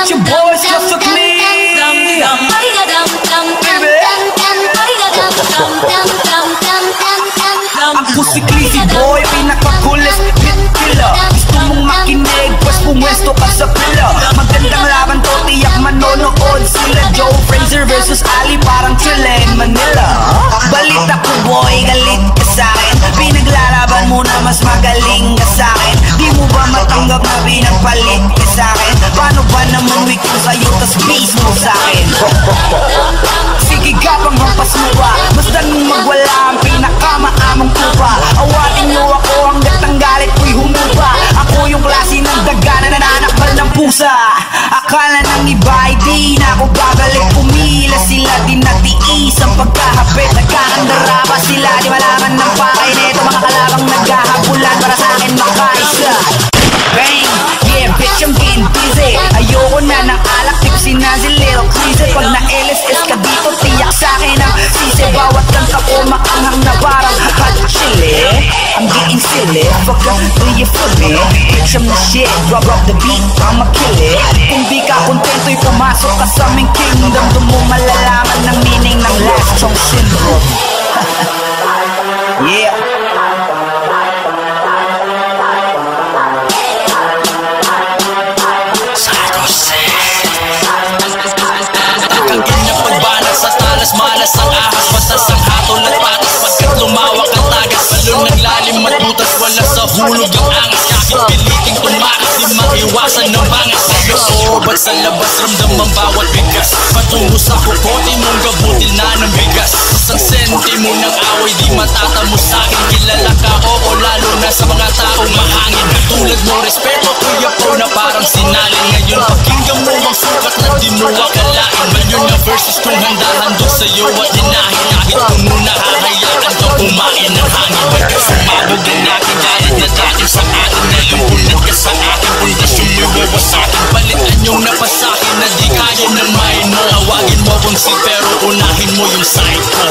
It's your boys, Just ang Pussy Cliffy boy, pinakakulis, hit killer. Gusto mong makinig, pues pumwesto ka sa pila. Magandang laban to, tiyak manonood sila. Joe Frazier versus Ali, parang Chile in Manila. Balita ko boy, galit ka sa'kin. Pinaglalaban mo na mas magaling ka sa'kin. Di mo ba matanggap na pinagpalit ka sa'kin? Paano ba naman weak ko sa'yo, tas base mo sa'kin? Sige gapang hampas mo ba? Basta nung magwala ang pinakamaamang kupa. Awatin nyo ako hanggat ang galit ko'y humupa. Ako yung klase ng daga na nananakbal ng pusa. Akala ng iba ay di na ako gagalit. Pumila sila, di natiis ang pagkahapit. Nagkakandara pa sila, di malaman ng pakay neto. Mga kalabang naghahabulan para sa akin makaisa. Bang! Yeah bitch, I'm getting busy. Ayoko na ng alak, tipsy na si Little Crazy. Pag na-LSS ka dito, tiyak sa'kin ang sisi. Bawat kanta ko maanghang na parang hot chili. I'm getting silly, fuck up, do you feel me? Bitch, I'm the shit, drop the beat, I'ma kill it. Kung di ka kontento'y pumasok ka sa aming kingdom. Doon mo malalaman ng meaning ng last song syndrome. Yeah. Malas ang ahas, masasang hatol at patas. Pagkat lumawak ang tagas, balon ng lalim matutas. Wala sa hulog ang angas, kahit piliting tumakas. Di maiwasan ng bangas. Sa loob at sa labas, ramdam ang bawat bigas. Patungo sa kukote mong gabutil na ng bigas. Isang sentimo ng away, di matatamo sa'kin. Kilala ka o lalo na sa mga taong mahangin. Tulad mo, respeto, kuya pro na parang sinalin. Ngayon, pakinggan mo ang sukat na di mo akalain. Malyon na versus kung handa-handog sa'yo at hinahin. Kahit kung muna hahayaan kang kumain ng hangin. Pagka sumabog ang aking galit na dating sa akin. Nalumpulan ka sa akin, pundasyon mo'y wawasakin. Balikan yung napasakin na di kaya ng mind mo. Tawagin mo kung si pero unahin mo yung side ko.